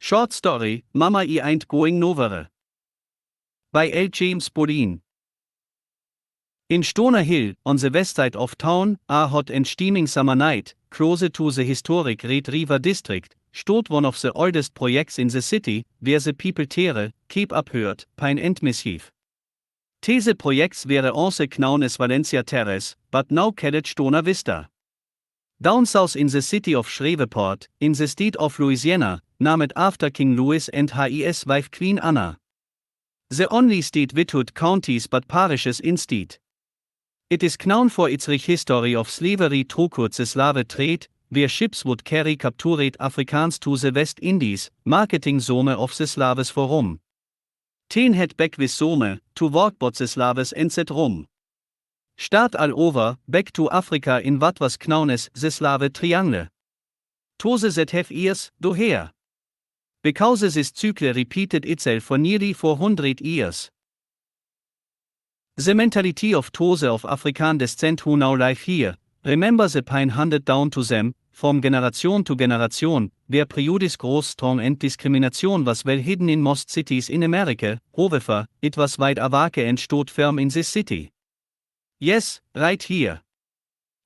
Short Story, Mama I ain't going nowhere. By L. James Bolin. In Stoner Hill, on the west side of town, a hot and steaming summer night, close to the historic Red River district, stood one of the oldest projects in the city, where the people tear, keep up hurt, pine and mischief. These projects were also known as Valencia Terrace, but now called Stoner Vista. Down south in the city of Shreveport, in the state of Louisiana, named after King Louis and his wife Queen Anna. The only state without counties but parishes in state. It is known for its rich history of slavery throughout the slave trade, where ships would carry captured Africans to the West Indies, marketing some of the slaves for rum. Ten had back with some, to work but the slaves and set rum. Start all over, back to Africa in what was known as the Slave Triangle. Those that have ears, do hear. Because this cycle repeated itself for nearly 400 years. The mentality of those of African descent who now live here, remember the pain handed down to them, from generation to generation, where prejudice grows strong and discrimination was well hidden in most cities in America. However, it was wide awake and stood firm in this city. Yes, right here.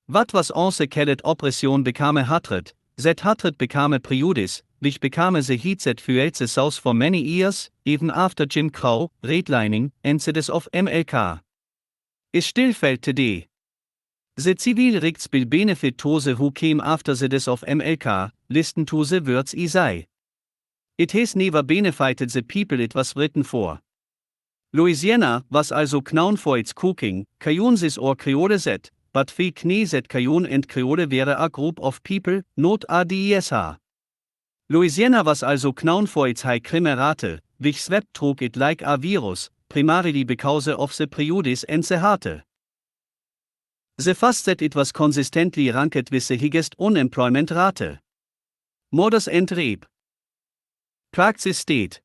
What was also called oppression became a hatred, that hatred became a prejudice, which became the heat that fueled the South for many years, even after Jim Crow, redlining, and the death of MLK. Is still felt today. The civil rights bill benefit those who came after the death of MLK, listen to the words I say. It has never benefited the people it was written for. Louisiana was also known for its cooking, Cajuns or Creole that, but fake nie that Cajun and Creole were a group of people, not a DESH. Louisiana was also known for its high crime rate, which swept through it like a virus, primarily because of the prejudice and the hate. The fact that it was consistently ranked with the highest unemployment rate. Murders and rape. Plagued the state.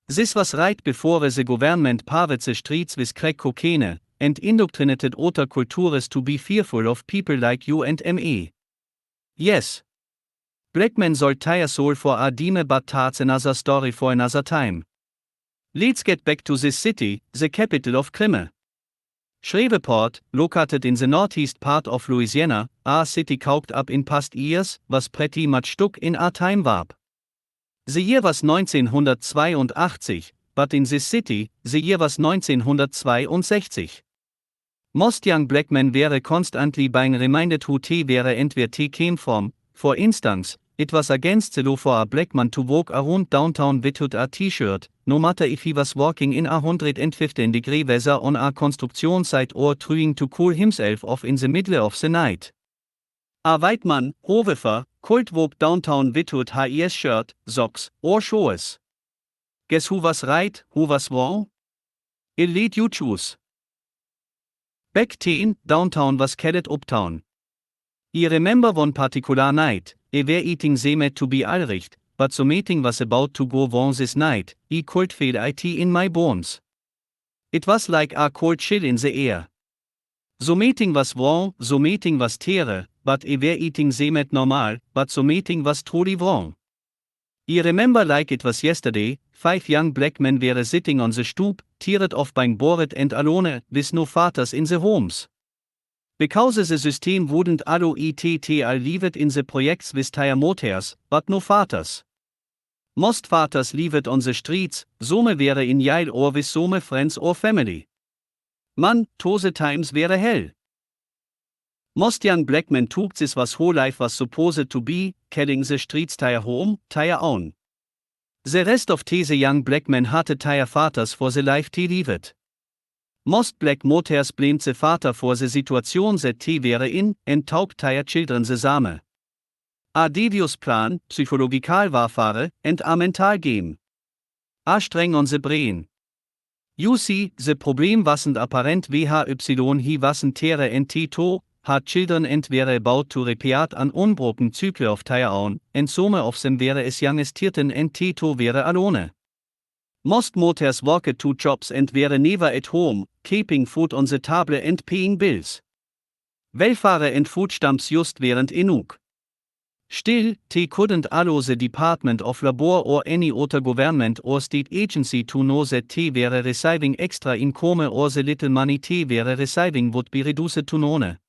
This was right before the government paved the streets with crack cocaine, and indoctrinated other cultures to be fearful of people like you and me. Yes. Black men soll tire soul for a dime but that's another story for another time. Let's get back to this city, the capital of crime. Shreveport, located in the northeast part of Louisiana, a city caught up in past years, was pretty much stuck in a time warp. The year was 1982, but in this city, the year was 1962. Most young black men were constantly being reminded who they were and where they came from. For instance, it was against the law for a black man to walk around downtown without a t-shirt, no matter if he was walking in 115-degree weather on a construction site or trying to cool himself off in the middle of the night. A white man, however, could walk downtown without his shirt, socks, or shoes. Guess who was right, who was wrong? I'll let you choose. Back then, downtown was called uptown. I remember one particular night, I were eating them to be allricht, but the meeting was about to go wrong this night, I could feel it in my bones. It was like a cold chill in the air. The meeting was wrong, the meeting was terror, but I were eating them normal, but the meeting was truly wrong. I remember like it was yesterday, 5 young black men were sitting on the stoop, tired of being bored and alone, with no fathers in the homes. Because the system wouldn't allow it leave it in the projects with tire motors, but no fathers. Most fathers leave it on the streets, some were in jail or with some friends or family. Man, those times were hell. Most young black men took this was whole life was supposed to be, calling the streets tire home, tire own. The rest of these young black men had tire fathers for the life they lived. Most black motors blamed the father for the situation that they were in, and taught tire children the same. A devious plan, psychological warfare, and a mental game. A streng on the brain. You see, the problem wasn't apparent he wasn't terror and Tito, had children and were about to repair an unbroken cycle of tire on, and some of them were as young as 13 and Tito were alone. Most motors worked 2 jobs and were never at home, keeping food on the table and paying bills. Welfare and food stamps just weren't enough. Still, they couldn't allow the Department of Labor or any other government or state agency to know that they were receiving extra income or the little money they were receiving would be reduced to none.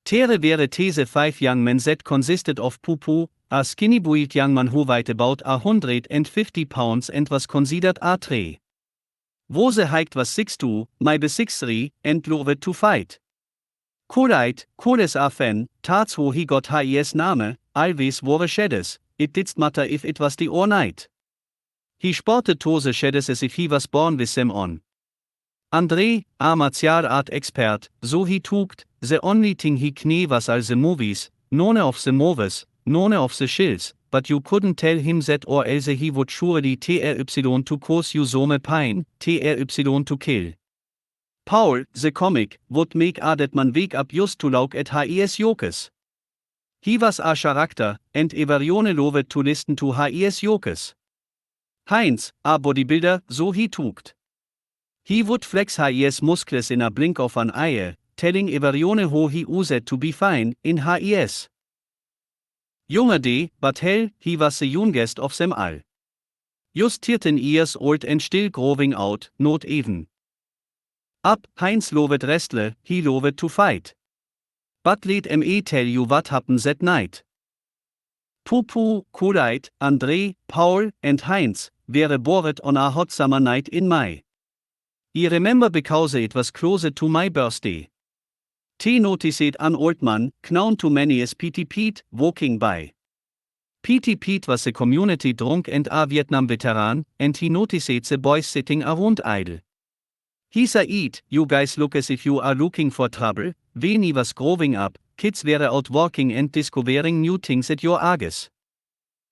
There were these 5 young men that consisted of Poo, a skinny-built young man who weighed about 150 pounds and was considered a three. Wo the height was 6'2", maybe 6'3", and loved to fight. Coolite, cool as a fan, tats who he got his name, always wore shades, it didn't matter if it was day or night. He sported those shades as if he was born with them on. André, a martial art expert, so he tooked, the only thing he knew was all the movies, none of the movies, none of the shills, but you couldn't tell him that or else he would surely try to cause you some pain, try to kill. Paul, the comic, would make that man wake up just to look at his jokes. He was a character, and everyone loved to listen to his jokes. Heinz, a bodybuilder, so he tooked. He would flex his muscles in a blink of an eye, telling everyone how he used to be fine in his. Younger day, but hell, he was the youngest of them all. Just 13 years old and still growing out, not even. Heinz loved wrestle, he loved to fight. But let me tell you what happened that night. Poo, Coolite, André, Paul, and Heinz were born on a hot summer night in May. I remember because it was closer to my birthday. They noticed an old man, known to many as P.T. Pete, walking by. P.T. Pete was a community drunk and a Vietnam veteran, and he noticed the boys sitting around idle. He said, "You guys look as if you are looking for trouble." When he was growing up, kids were out walking and discovering new things at your ages.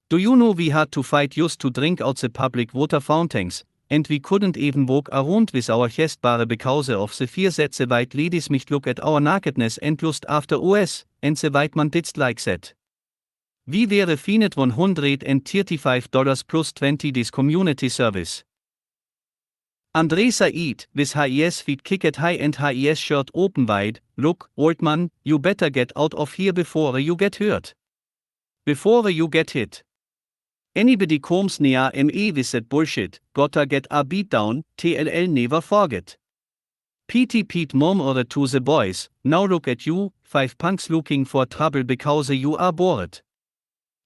Do you know we had to fight just to drink out the public water fountains, and we couldn't even walk around with our chestbar because of the fear that the white ladies might look at our nakedness and lust after us, and the white man didn't like that. We were fined $135 plus 20 this community service. André said, with his feet kicked high and his shirt open wide, "Look, old man, you better get out of here before you get hurt. Before you get hit. Anybody comes near me with that bullshit, gotta get a beat down, TLL never forget." P.T. Pete murmured to the boys, "Now look at you, 5 punks looking for trouble because you are bored.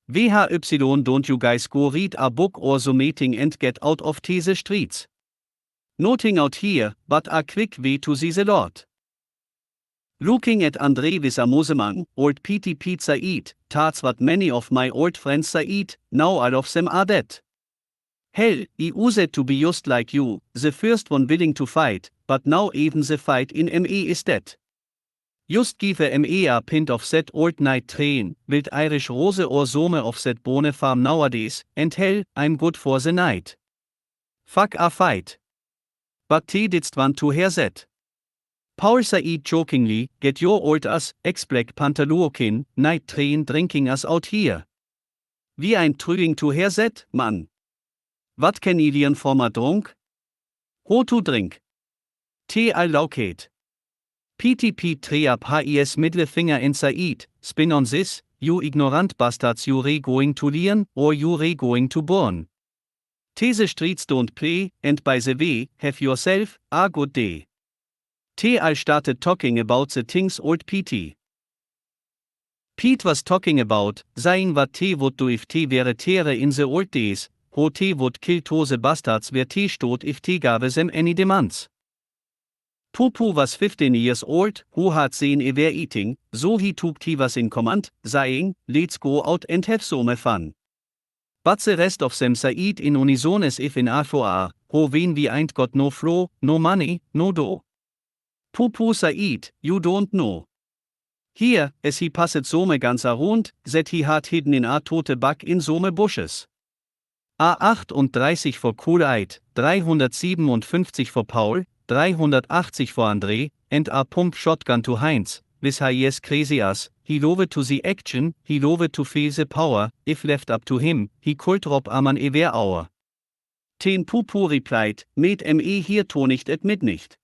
WHY don't you guys go read a book or something and get out of these streets? Nothing out here, but a quick way to see the Lord." Looking at André with amusement, old P.T. Pete said, "That's what many of my old friends said, now all of them are dead. Hell, I used to be just like you, the first one willing to fight, but now even the fight in ME is dead. Just give ME a pint of that old night train, wild Irish rose or some of that bone farm nowadays, and hell, I'm good for the night. Fuck a fight." But they didn't want to hear that. Paul said jokingly, "Get your old ass, ex-black Pantalokin, night train drinking us out here. We ain't trying to hear that, man. What can I learn from a drunk? How to drink? Te I locate." P.T. Pete threw up his middle finger and said, "Spin on this, you ignorant bastards, you re going to learn, or you re going to burn. The streets don't play, and by the way, have yourself a good day." I started talking about the things old Pete was talking about, saying what they would do if they were there in the old days, how they would kill those bastards where they stood if they gave them any demands. Poo was 15 years old, who had seen a were eating, so he took he was in command, saying, "Let's go out and have some fun." But the rest of them said in unison as if in A4A, "Ho wen we ain't got no flow, no money, no dough." Poo said, "You don't know." Here, as he passed some ganz around, that he had hidden in a tote Back in some bushes. A38 for Coolite, 357 for Paul, 380 for André, and a pump shotgun to Heinz, with his crazy ass. He loved to see action, he loved to feel the power. If left up to him, he could drop a man every hour. Ten Poo replied, "Meet me here to nicht at midnight."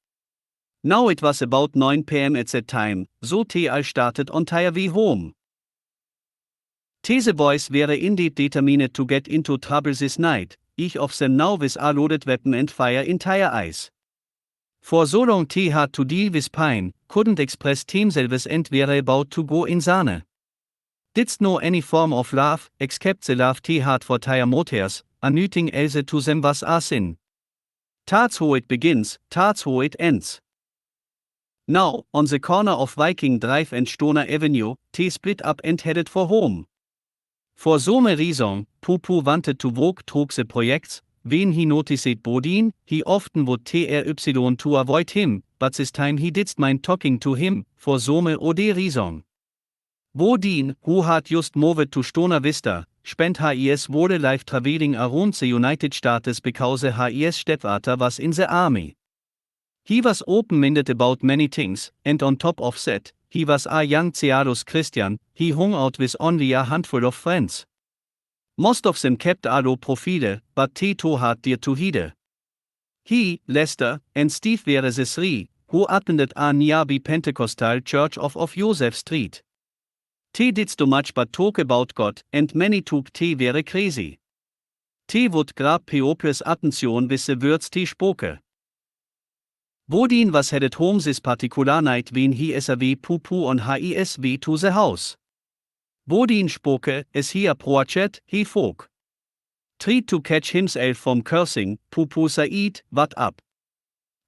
Now it was about 9 p.m. at that time, so I started on their way home. These boys were indeed determined to get into trouble this night, each of them now with a loaded weapon and fire in their eyes. For so long they had to deal with pain, couldn't express themselves and were about to go insane. Didst know any form of love, except the love they had for their mothers, anything else to them was a sin. That's how it begins, that's how it ends. Now, on the corner of Viking Drive and Stoner Avenue, they split up and headed for home. For some reason, Pupu wanted to walk through the projects. When he noticed Bolin, he often would try to avoid him, but this time he didn't mind talking to him, for some odd reason. Bolin, who had just moved to Stoner Vista, spent his whole life traveling around the United States because his stepfather was in the army. He was open-minded about many things, and on top of that, he was a young zealous Christian. He hung out with only a handful of friends. Most of them kept a low profile, but they too had dear to hide. He, Lester, and Steve were the three, who attended a nearby Pentecostal church of Joseph Street. They did so much but talk about God, and many took they were crazy. They would grab people's attention with the words they spoke. Bolin was headed home this particular night when he SRV Pupu on his way to the house. Bolin spoke, as he approached, he folk. Tried to catch himself from cursing. Pupu said, "What up?"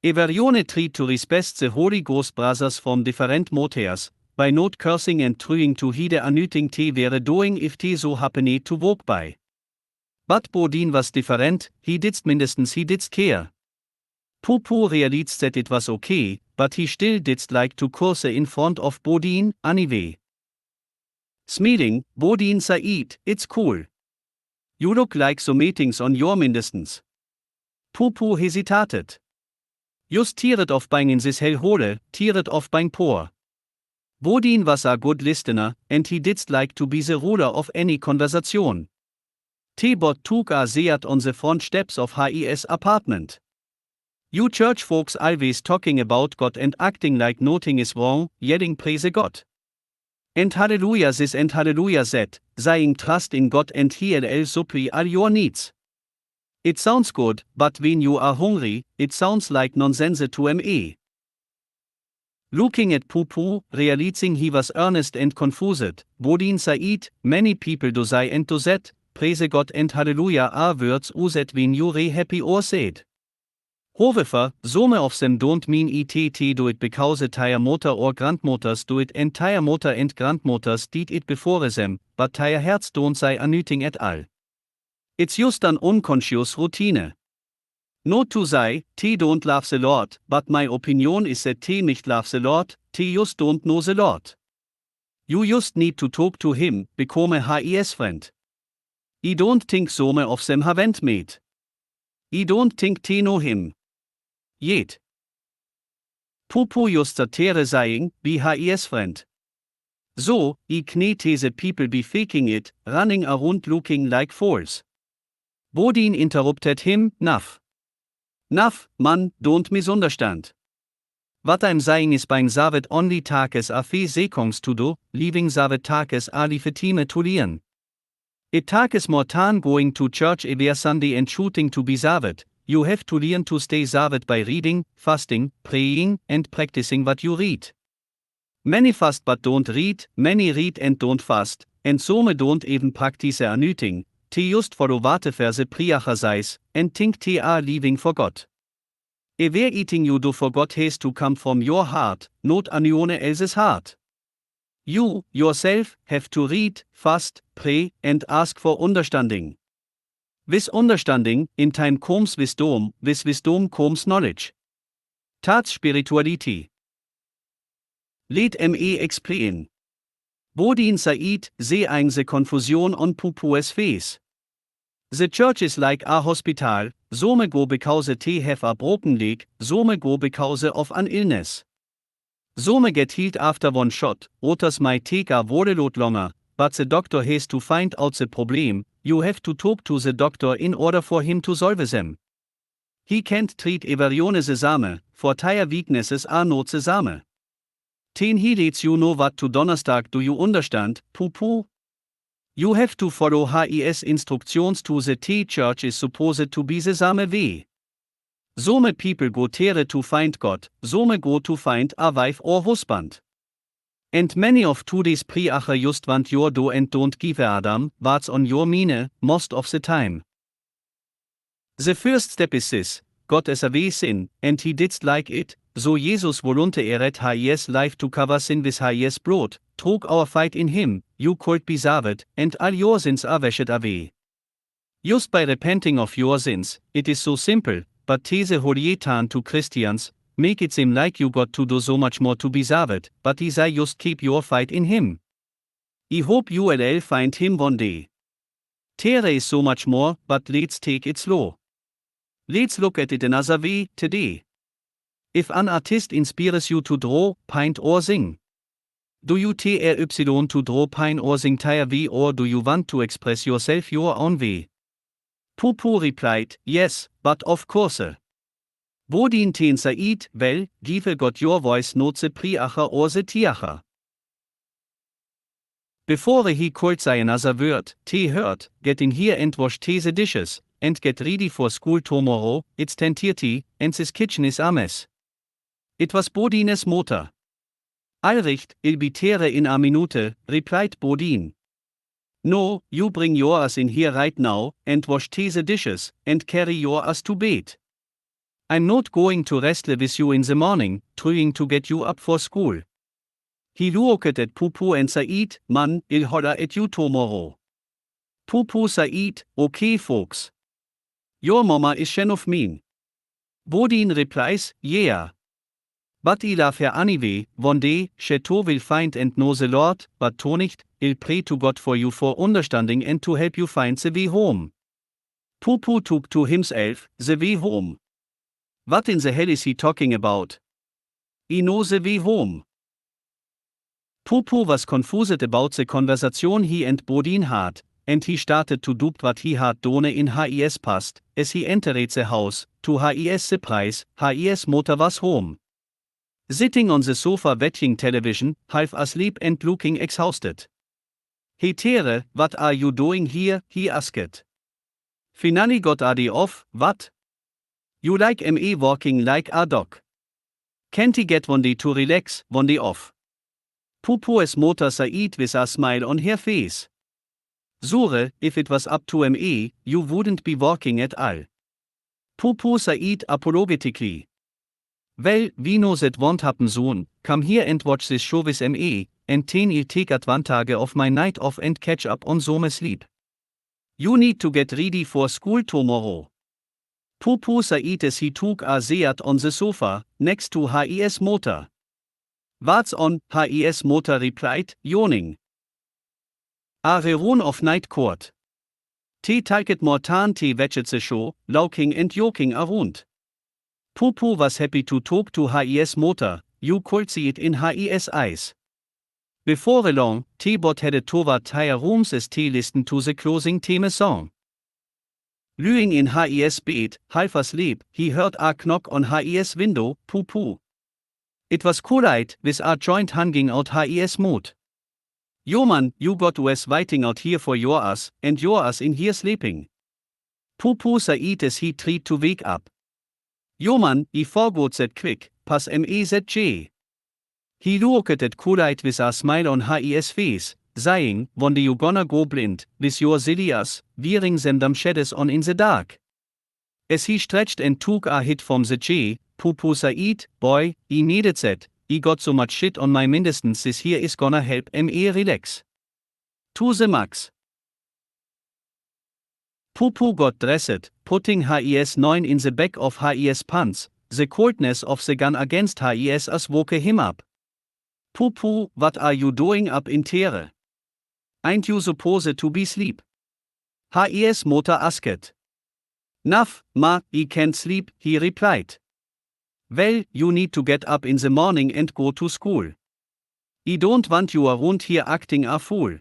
Everyone tried to respect the Holy Ghost brothers from different motives, by not cursing and trying to hide anything they were doing if they so happened to walk by. But Bolin was different, he did care. Pupu realized that it was okay, but he still did like to curse in front of Bolin, anyway. Smiling, Bolin said, "It's cool. You look like so meetings on your mindestens." Pupu hesitated. Just tired of being in this hellhole, tired of being poor. Bolin was a good listener, and he did like to be the ruler of any conversation. T-Bot took a seat on the front steps of his apartment. "You church folks always talking about God and acting like nothing is wrong, yelling praise God. And hallelujah this and hallelujah that, saying trust in God and He'll supply all your needs. It sounds good, but when you are hungry, it sounds like nonsense to me." Looking at Pupu, realizing he was earnest and confused, Bolin said, "Many people do say and do that, praise God and hallelujah are words used when you're happy or sad. However, some of them don't mean it do it because their mother or grandmothers do it and their mother and grandmothers did it before them, but their hearts don't say anything at all. It's just an unconscious routine. Not to say, they don't love the Lord, but my opinion is that they nicht love the Lord, they just don't know the Lord. You just need to talk to him, become a his friend. I don't think some of them haven't met. I don't think they know him. Yet. Pupu just started saying, "Be his friend." So, I can't the people be faking it, running around looking like fools. Bolin interrupted him, "Nuff, man, don't misunderstand. What I'm saying is being Savet only tages a fe sekongs to do, leaving Savet tages a legitimate to learn. It tages more than going to church every Sunday and shooting to be Savet. You have to learn to stay Savet by reading, fasting, praying, and practicing what you read. Many fast but don't read, many read and don't fast, and some don't even practice anything. They just follow Warteverse priacher says, and think they are living for God. Everything you do for God has to come from your heart, not anyone else's heart. You, yourself, have to read, fast, pray, and ask for understanding. With understanding, in time comes wisdom, with wisdom comes knowledge. That's spirituality. Let me explain. Bolin said, seeing the confusion on Pupu's face. The church is like a hospital, some go because they have a broken leg, some go because of an illness. Some get healed after one shot, others might take a whole lot longer, but the doctor has to find out the problem. You have to talk to the doctor in order for him to solve them. He can't treat everyone the same, for their weaknesses are not the same. Ten he lets you know what to Donnerstag, do you understand, Pupu? You have to follow his instructions to the church is supposed to be the same way. Some people go there to find God, some go to find a wife or husband. And many of today's preacher just want your do and don't give Adam what's on your mine, most of the time. The first step is this: God is away sin, and he didst like it, so Jesus volunte eret his life to cover sin with his blood, trug our fight in him, you could be saved, and all your sins are washed away. Just by repenting of your sins, it is so simple, but these holietan to Christians, make it seem like you got to do so much more to be saved, but is I just keep your fight in him. I hope you will find him one day. There is so much more, but let's take it slow. Let's look at it another way today. If an artist inspires you to draw, paint or sing, do you try to draw, paint or sing their way, or do you want to express yourself your own way? Pupu replied, yes, but of course. Bodin ten Said, well, give God your voice, not the preacher or the teacher. Before he could say another word, he heard, get in here and wash the dishes, and get ready for school tomorrow, it's 10:30, and this kitchen is a mess. It was Bodines Mutter. Allricht, il be there in a minute, replied Bodin. No, you bring yours in here right now, and wash the dishes, and carry yours to bed. I'm not going to wrestle with you in the morning, trying to get you up for school. He looked at Pupu and Said, man, I'll holler at you tomorrow. Pupu Said, okay folks. Your mama is shen of mean. Bodin replies, yeah. But I love her anyway, one day, she too will find and know the Lord, but to nicht, I'll pray to God for you for understanding and to help you find the way home. Pupu took to himself, the way home. What in the hell is he talking about? I know the way home. Pupu was confused about the conversation he and Bodin had, and he started to doubt what he had done in his past, as he entered the house, to his surprise, his mother was home. Sitting on the sofa watching television, half asleep and looking exhausted. Hey Tere, what are you doing here? He asked. Finally got a day off, what? You like me walking like a dog. Can't he get one day to relax, one day off? Pupu's mother Said with a smile on her face. Sure, if it was up to me, you wouldn't be walking at all. Pupu Said apologetically. Well, we know that won't happen soon, come here and watch this show with me, and then I'll take advantage of my night off and catch up on some sleep. You need to get ready for school tomorrow. Pupu Said as he took a seat on the sofa, next to his mother. What's on? His mother replied, yawning. A run of night court. Te talket mortan te watched the show, laughing and joking around. Pupu was happy to talk to his mother, you could see it in his eyes. Before long, T-Bot headed toward their rooms as T listened to the closing theme song. Lying in his bed, half asleep, he heard a knock on his window, Pupu. It was Kullite, with a joint hanging out his mouth. Yo man, you got us waiting out here for your ass, and your ass in here sleeping. Pupu Said as he tried to wake up. Yo man, I forgot that quick, pass me that J. He looked at Kullite with a smile on his face, saying, one day you gonna go blind, with your silly ass, wearing them dumb shadows on in the dark. As he stretched and took a hit from the J, Pupu Said, boy, I needed that, I got so much shit on my mindestens this here is gonna help me relax. To the max. Pupu got dressed, putting his 9 in the back of his pants, the coldness of the gun against his ass woke him up. Pupu, what are you doing up in there? Ain't you supposed to be sleep? His mother asked. Nuff, ma, I can't sleep, he replied. Well, you need to get up in the morning and go to school. I don't want you around here acting a fool.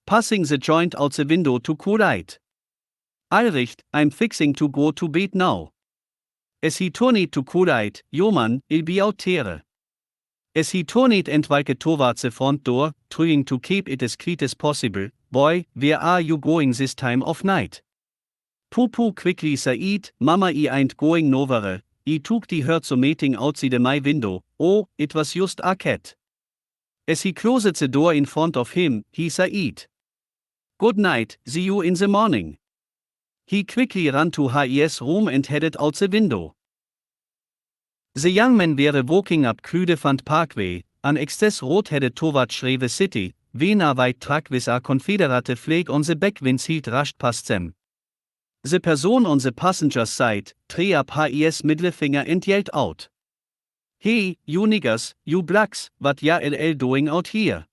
Passing the joint out the window to Kullite. Allricht, I'm fixing to go to bed now. As he turned to Kullite, yo man, I'll be out there. As he turned and walked towards the front door, trying to keep it as quiet as possible, boy, where are you going this time of night? Poo quickly Said, mama I ain't going nowhere, I took the her to meeting outside my window, oh, it was just a cat. As he closed the door in front of him, he said, good night, see you in the morning. He quickly ran to his room and headed out the window. The young man were walking up Crudefant Parkway, an excess road headed towards Shreve City, when a white truck with a Confederate flag on the back windshield rushed past them. The person on the passenger's side threw up his middle finger and yelled out, hey, you niggers, you blacks, what y'all doing out here?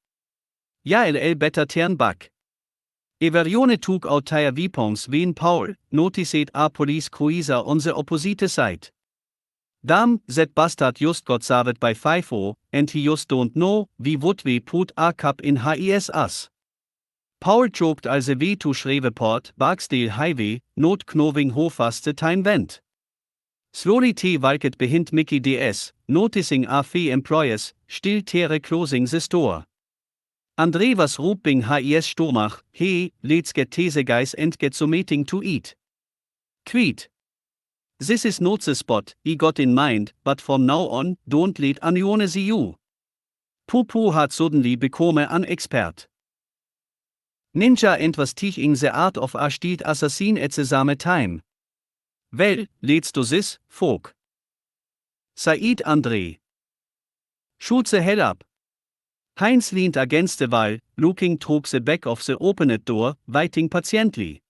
Y'all better turn back. Everyone took out their weapons when Paul noticed a police cruiser on the opposite side. Damn, that bastard just got served by 5-0, and he just don't know, we would we put a cup in his ass. Paul joked all the way to Shreveport, Barksdale Highway, not knowing how fast the time went. Slowly walked behind Mickey DS, noticing a few employees still closing the store. Andre was roeping his stomach, hey, let's get the guys and get some meeting to eat. Tweet. This is not the spot I got in mind, but from now on, don't let anyone see you. Poo had suddenly become an expert. Ninja and was teaching the art of a stealth assassin at the same time. Well, let's do this, folk. Said Andre. Shoot the hell up. Heinz leaned against the wall, looking through the back of the opened door, waiting patiently.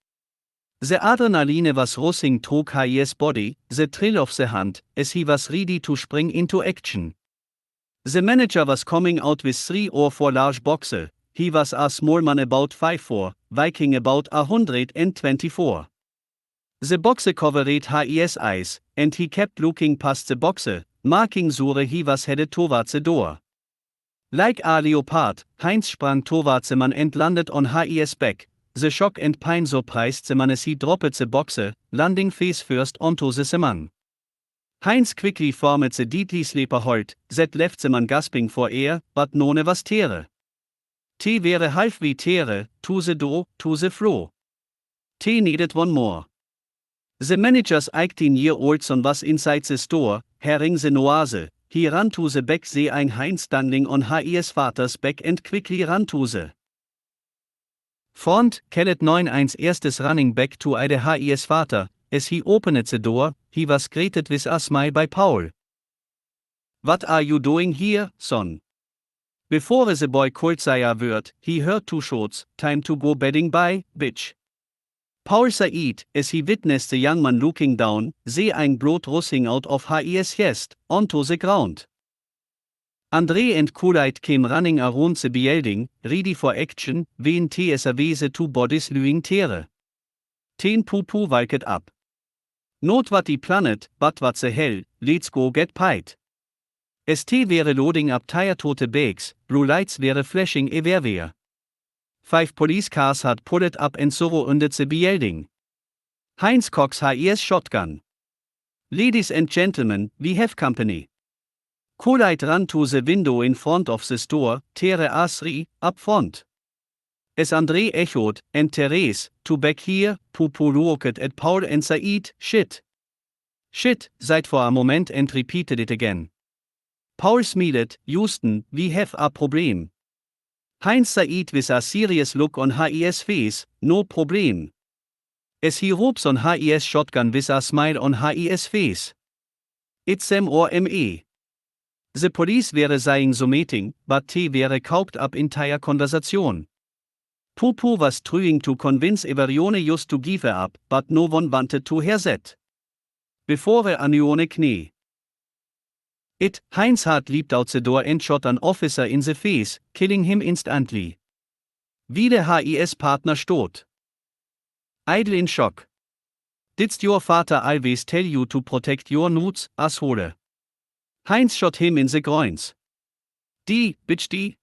The adrenaline was rushing through his body, the thrill of the hunt, as he was ready to spring into action. The manager was coming out with 3 or 4 large boxes. He was a small man about 5'4", weighing about 124. The box covered his eyes, and he kept looking past the box, marking sure he was headed towards the door. Like a leopard, Heinz sprang towards the man and landed on his back. The shock and pain surprised the man as he dropped the box, landing face first onto the man. Heinz quickly formed the deadly sleeper hold that left the man gasping for air, but none was there. T were halfway there, to the door, to the floor. T needed one more. The manager's 18-year-old son was inside the store, hearing the noise. He ran to the back, seeing Heinz standing on his father's back and quickly ran to the front, called 9-1 erstes running back to his father. As he opened the door, he was greeted with a smile by Paul. What are you doing here, son? Before the boy could say a word, he heard 2 shots, time to go bedding by, bitch. Paul said, as he witnessed the young man looking down, seeing blood rushing out of his chest, onto the ground. Andre and Kool-Aid came running around the building, ready for action, when the 2 bodies lying there. Ten Poo walked up. Not what he planned, but what the hell, let's go get paid. As were loading up tire tote bags, blue lights were flashing everywhere. 5 police cars had pulled up and surrounded the building. Heinz cocks his shotgun. Ladies and gentlemen, we have company. Kool-Aid ran to the window in front of the store, Tere A3, up front. As Andre echoed, and Therese, to back here, Poo looked at Paul and said, shit. Shit, said for a moment and repeated it again. Paul smiled, Houston, we have a problem. Heinz said with a serious look on his face, no problem. As he ropes on his shotgun with a smile on his face. It's them or me. The police were saying so meeting, but they were caught up in their conversation. Poo was trying to convince everyone just to give up, but no one wanted to hear that. Before anyone knee. Heinz had leaped out the door and shot an officer in the face, killing him instantly. Wie der his partner stot. Idle in shock. Didst your father always tell you to protect your nudes, asshole? Heinz shot him in the groins. Bitch die.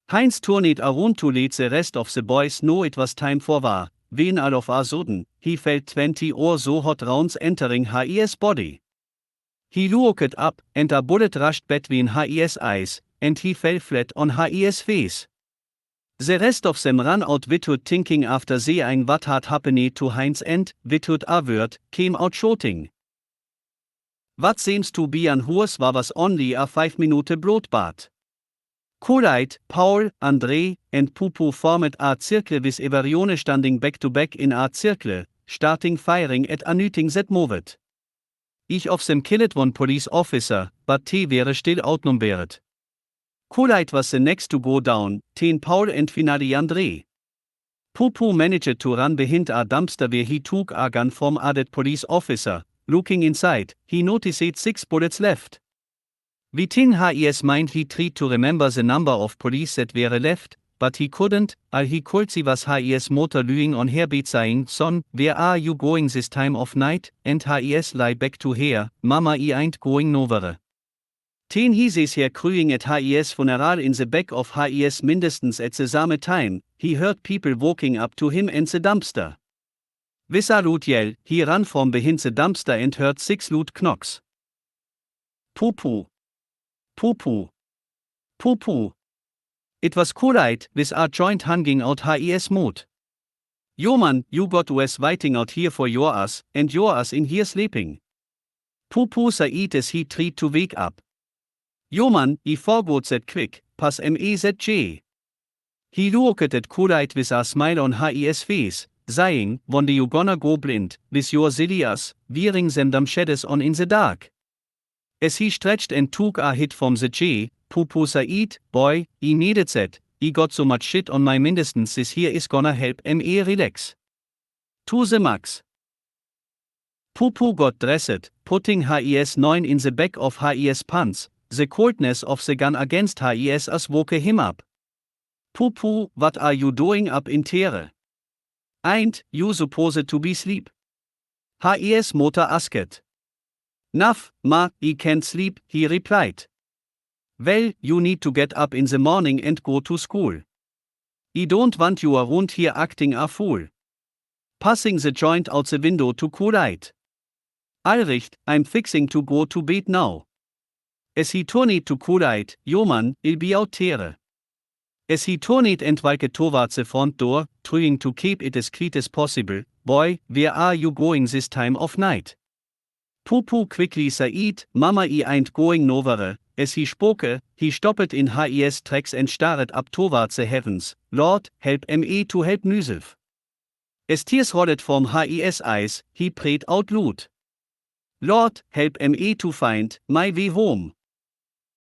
Heinz turned around to let the rest of the boys know it was time for war, when all of a sudden, he felt 20 or so hot rounds entering his body. He looked up, and a bullet rushed between his eyes, and he fell flat on his face. The rest of them ran out without thinking after seeing what had happened to Heinz and, without a word, came out shouting. What seems to be an horse was only a 5-minute bloodbath. Kool-Aid, Paul, André, and Pupu formed a circle with everyone standing back to back in a circle, starting firing at anything that moved. Each of them killed one police officer, but they were still outnumbered. Kool-Aid was the next to go down, then Paul and finally André. Pupu managed to run behind a dumpster where he took a gun from a dead police officer. Looking inside, he noticed 6 bullets left. Within his mind he tried to remember the number of police that were left, but he couldn't. All he could see was his mother lying on her bed saying, "Son, where are you going this time of night?" And his lie back to her, "Mama, I ain't going nowhere." Then he sees her crying at his funeral in the back of his mindestens at the same time. He heard people walking up to him and the dumpster. With a loud yell, he ran from behind the dumpster and heard 6 loud knocks. Pupu. Pupu. Pupu. It was Kool-Aid with a joint hanging out his mouth. "Yo man, you got us waiting out here for your ass, and your ass in here sleeping." Pupu said as he tried to wake up. "Yo man, I forgot that quick, pass me that J." He looked at Kool-Aid with a smile on his face, saying, "One day you gonna go blind, with your silly ass, wearing them dumb shadows on in the dark." As he stretched and took a hit from the J, Pupu said, "Boy, I needed that, I got so much shit on my mindestens, this here is gonna help me relax. To the max." Pupu got dressed, putting his 9 in the back of his pants. The coldness of the gun against his ass woke him up. "Pupu, what are you doing up in there? Ain't you supposed to be sleep?" His mother asked. "Nuff, ma, I can't sleep," he replied. "Well, you need to get up in the morning and go to school. I don't want you around here acting a fool." Passing the joint out the window to Kool-Aid. "Allricht, I'm fixing to go to bed now." As he turned to Kool-Aid, "Yo man, I'll be out there." As he turned and walked towards the front door, trying to keep it as quiet as possible, "Boy, where are you going this time of night?" Pupu quickly said, "Mama, I ain't going nowhere." As he spoke, he stopped in his tracks and stared up towards the heavens. "Lord, help me to help myself." As tears rolled from his eyes, he prayed out loud. "Lord, help me to find my way home."